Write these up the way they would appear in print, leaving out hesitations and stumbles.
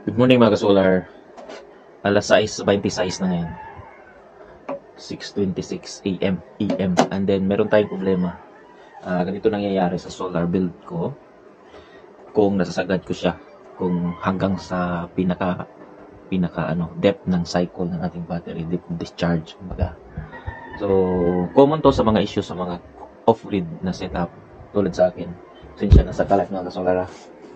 Good morning mga ka-solar. Alas 6:26 na ngayon. 6:26 AM, PM. And then meron tayong problema. Ganito nangyayari sa solar build ko. Kung nasasagad ko siya, kung hanggang sa depth ng cycle ng ating battery, depth discharge, kumbaga. So, common to sa mga issues sa mga off-grid na setup tulad sa akin. Sinsya nasa kalat mga ka-solar.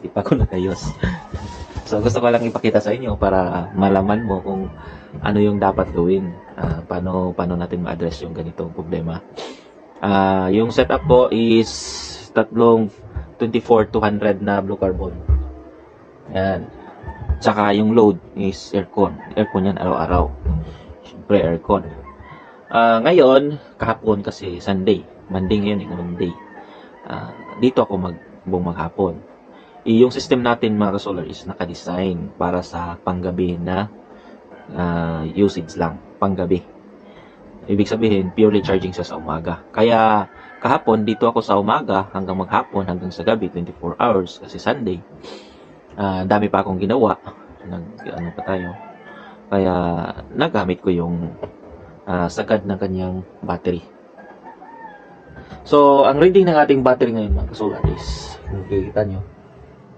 Di pa ko nagayos. So, gusto ko lang ipakita sa inyo para malaman mo kung ano yung dapat gawin. Paano natin ma-address yung ganitong problema. Yung setup ko is tatlong 24-200 na blue carbon. Yan. Tsaka yung load is aircon. Aircon yan araw-araw. Siyempre aircon. Ngayon, kahapon kasi Sunday. Monday ngayon, Monday. Dito ako maghapon. Yung system natin mga ka-solar is naka-design para sa panggabi na usage lang, panggabi. Ibig sabihin, purely charging siya sa umaga. Kaya kahapon dito ako sa umaga hanggang maghapon, hanggang sa gabi, 24 hours kasi Sunday. Dami pa akong ginawa. Ano pa tayo? Kaya nagamit ko yung sagad ng kanyang battery. So, ang reading ng ating battery ngayon mga ka-solar is, makikita nyo,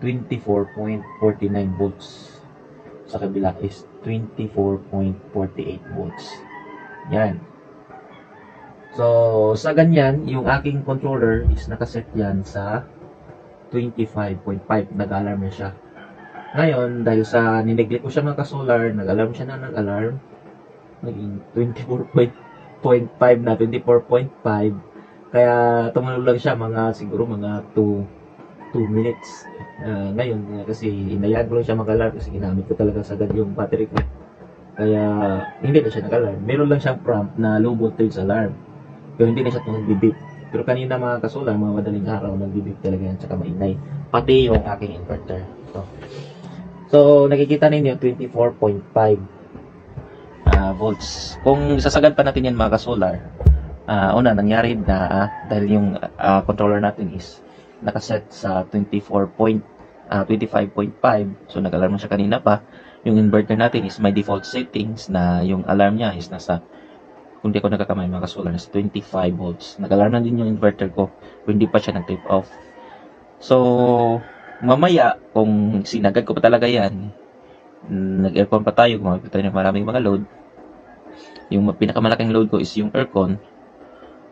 24.49 volts. Sa kabila is 24.48 volts. Yan. So, sa ganyan, yung aking controller is nakaset yan sa 25.5. Nag-alarm na siya. Ngayon, dahil sa nineglect ko siya mga ka-solar, nag-alarm siya na nag-alarm. Naging 24.5 na 24.5. Kaya tumunog lang siya siguro mga 2 minutes. Ngayon, kasi inayaan ko lang siya mag-alarm kasi ginamit ko talaga sagad yung battery ko. Kaya, hindi na siya nag-alarm. Meron lang siyang prompt na low voltage alarm. Pero hindi na siya nag-bip. Pero kanina mga ka-solar, mga madaling araw, nag-bip talaga yan, tsaka maingay. Pati yung aking inverter. So, nakikita ninyo, 24.5 volts. Kung sasagad pa natin yan mga ka-solar, una, nangyari na dahil yung controller natin is nakaset sa 25.5. So, nag-alarm siya kanina pa. Yung inverter natin is may default settings na yung alarm niya is nasa, kung di ako nagkakamay mga ka-solar, nasa 25 volts. Nag-alarm na din yung inverter ko, kung hindi pa siya nag-trip off. So, mamaya, kung sinagad ko pa talaga yan, nag-aircon pa tayo, gumamit tayo ng maraming mga load. Yung pinakamalaking load ko is yung aircon,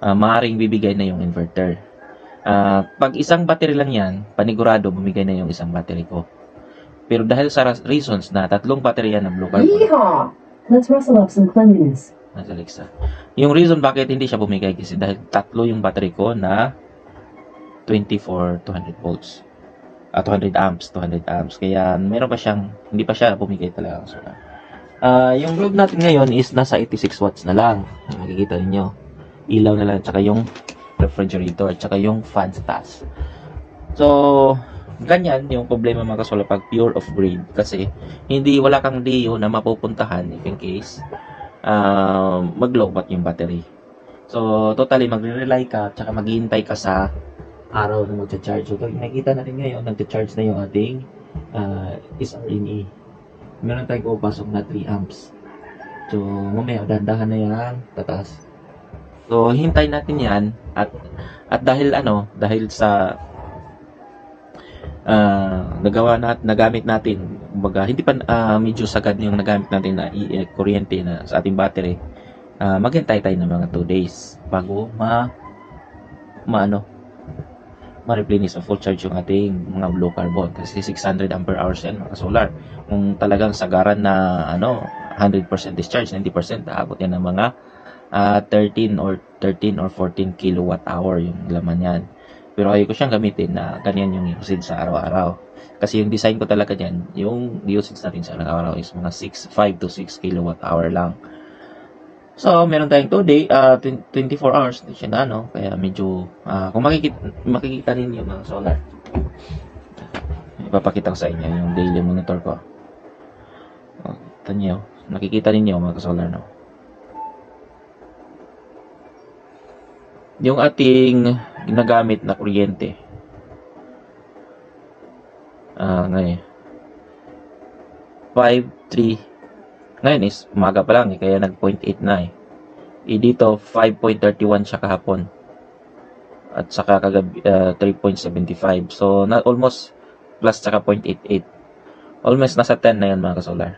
maaaring bibigay na yung inverter. Pag isang battery lang yan, panigurado bumigay na yung isang battery ko. Pero dahil sa reasons na tatlong battery yan ng blue carbon. Yeehaw! Let's rustle up some cleanliness. Alexa. Yung reason bakit hindi siya bumigay kasi dahil tatlo yung battery ko na 24-200 volts. 200 amps. Kaya meron pa siyang, hindi pa siya bumigay talaga. So, yung load natin ngayon is nasa 86 watts na lang. Makikita niyo. Ilaw na lang, tsaka yung refrigerator, tsaka yung fan sa taas. So, ganyan yung problema mga ka-solar pag pure off-grid. Kasi, wala kang DO na mapupuntahan if in case mag-lowbat yung battery. So, totally, magre-rely ka, tsaka maghihintay ka sa araw na mag-charge. So, nakikita natin ngayon, nag-charge na yung ating SRNE. Meron tayong pumapasok na 3 amps. So, mamaya, dahan-dahan na yan, tataas. So, hintayin natin yan at dahil sa nagamit natin, kumbaga, hindi pa medyo sagad yung nagamit natin na kuryente na sa ating battery, maghintay tayo ng mga 2 days bago ma-replenish o full charge yung ating mga low carbon kasi 600 ampere hours yan mga solar. Kung talagang sagaran na 100% discharge, 90%, aabot yan ng mga 13 or 14 kilowatt hour yung laman yan. Pero ayaw ko siyang gamitin na ganyan yung usage sa araw-araw. Kasi yung design ko talaga dyan, yung usage natin sa araw-araw is mga 5 to 6 kilowatt hour lang. So, meron tayong 2 day, 24 hours, hindi siya na kaya medyo, kung makikita ninyo mga solar, ipapakita ko sa inyo yung daily monitor ko. Ito nyo, nakikita ninyo mga solar, yung ating ginagamit na kuryente. Ngayon, 5.3. Ngayon is umaga pa lang kaya nag 0.8 na dito 5.31 siya kahapon. At saka kagabi 3.75. So almost plus saka 0.88. Almost nasa 10 na yan mga ka-solar.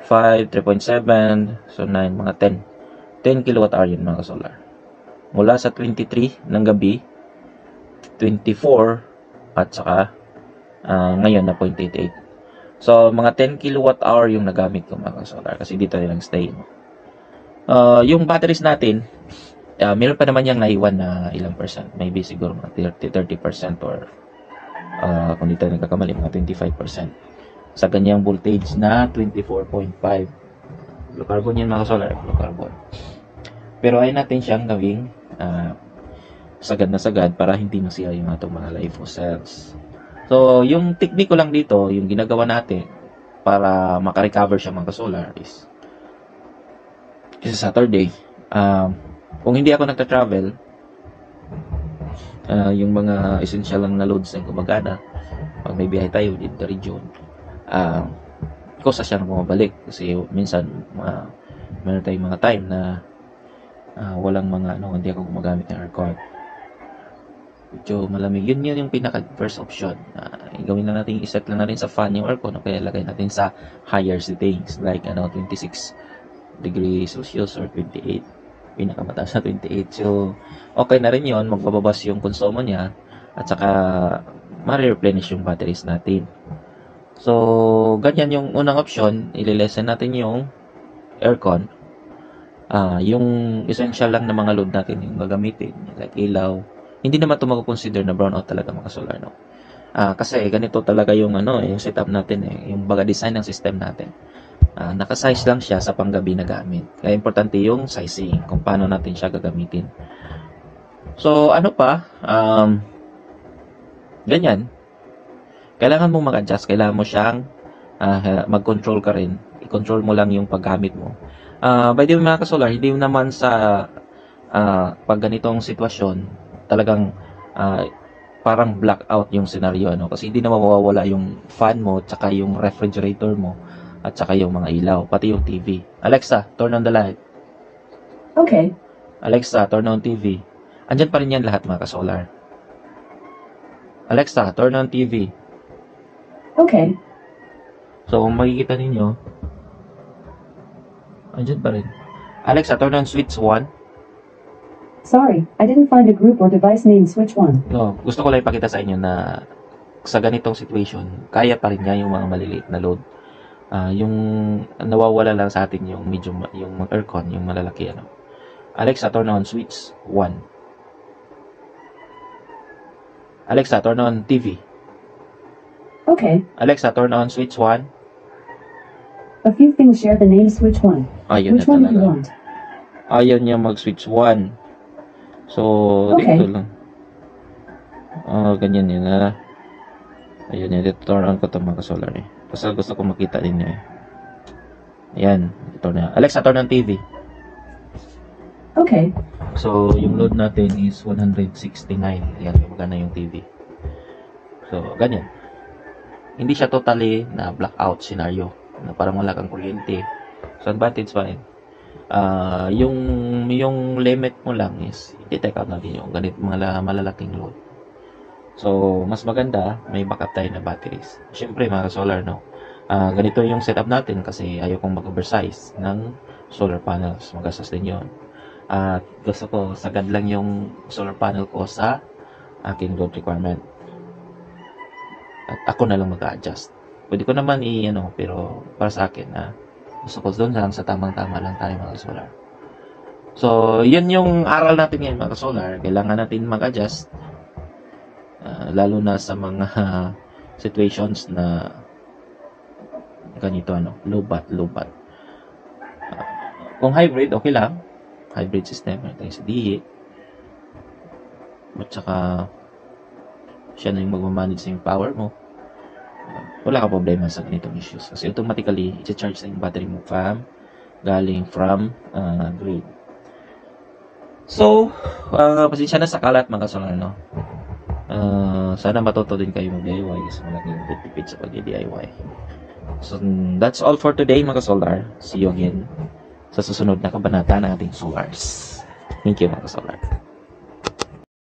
5, 3.7, so 9, mga 10 kilowatt-hour yun mga ka-solar. Mula sa 23 ng gabi, 24, at saka ngayon na 0.88. So, mga 10 kilowatt-hour yung nagamit ko mga ka-solar kasi dito nilang stay. Yung batteries natin, meron pa naman yung naiwan na ilang percent. Maybe siguro mga 30% or kung dito nagkakamali, mga 25%. Sa ganyang voltage na 24.5. Blue carbon yan mga solar, blue carbon. Pero ay natin siyang gawing sagad na sagad para hindi masira yung atong mga LiFo cells. So, yung technique ko lang dito, yung ginagawa natin para makarecover siya mga solar is Saturday. Kung hindi ako nagta-travel, yung mga essential lang na loads na gumagana, pag may biyahe tayo dito region, kosa siya na bumabalik kasi minsan meron tayong mga time na walang mga hindi ako gumagamit ng aircon, medyo malamig. Yun yung pinaka first option. Gawin na natin, iset lang natin sa fan yung aircon o kaya lagay natin sa higher settings like 26 degrees Celsius or 28, pinakamataas na 28. So okay na rin yun, magbababas yung konsumo niya at saka ma-replenish yung batteries natin. So, ganyan yung unang option, ililesen natin yung aircon. Yung essential lang na mga load natin yung gagamitin, like ilaw. Hindi naman ito mag-consider na brownout talaga mga solar, no? Kasi ganito talaga yung yung setup natin yung baga design ng system natin. Naka-size lang siya sa panggabi na gamit. Kaya importante yung sizing, kung paano natin siya gagamitin. So, ano pa? Ganyan. Kailangan mong mag-adjust, kailangan mo siyang mag-control ka rin. I-control mo lang yung paggamit mo. By the way mga ka-solar, hindi naman sa pag ganitong sitwasyon, talagang parang blackout yung scenario, kasi hindi na mawawala yung fan mo, tsaka yung refrigerator mo, at tsaka yung mga ilaw, pati yung TV. Alexa, turn on the light. Okay. Alexa, turn on TV. Andyan pa rin yan lahat mga ka-solar. Alexa, turn on TV. Okay. So, kung makikita ninyo, andyan pa rin. Alexa, turn on switch 1. Sorry, I didn't find a group or device named switch 1. No, gusto ko lang ipakita sa inyo na sa ganitong situation, kaya pa rin niya yung mga maliliit na load. Yung nawawala lang sa atin yung medyo, yung aircon, yung malalaki, Alexa, turn on switch 1. Alexa, turn on TV. Okay. Alexa, turn on switch 1. A few things share the name switch 1. Ayun Which na one do you talaga. want? Ayun niya mag-switch 1. So, Okay. dito lang. Ganyan yun ayun yun. Dito turn on ko ito mga solar Kasi gusto ko makita din niya Ayan. Ito na. Alexa, turn on TV. Okay. So, yung load natin is 169. Ayan, magana yung TV. So, ganyan. Hindi siya totally na blackout scenario. Na parang wala kang kuryente. So, advantage pa rin. Yung limit mo lang is i-take out natin yung ganit mga malalaking load. So, mas maganda, may backup tayo na batteries. Siyempre, mga solar, ganito yung setup natin kasi ayaw kong mag-oversize ng solar panels. Magastos din yun. At gusto ko, sagad lang yung solar panel ko sa aking load requirement. At ako na lang mag-adjust. Pwede ko naman pero para sa akin, gusto ko doon lang sa tamang-tama lang tayo mga solar. So, yun yung aral natin ngayon mga solar. Kailangan natin mag-adjust. Lalo na sa mga situations na ganito, low-bat. Kung hybrid, okay lang. Hybrid system, meron tayo sa DE. At saka, siya na yung magmamanage sa yung power mo. Wala ka problema sa ganitong issues. Kasi automatically, i-charge na yung battery mo galing from grid. So, pasensya na sa kalat mga solar, sana matuto din kayo mag-DIY kasi malaking tipid sa pag-DIY. So, that's all for today mga kasolar. See you again sa susunod na kabanata ng ating solars. Thank you mga kasolar.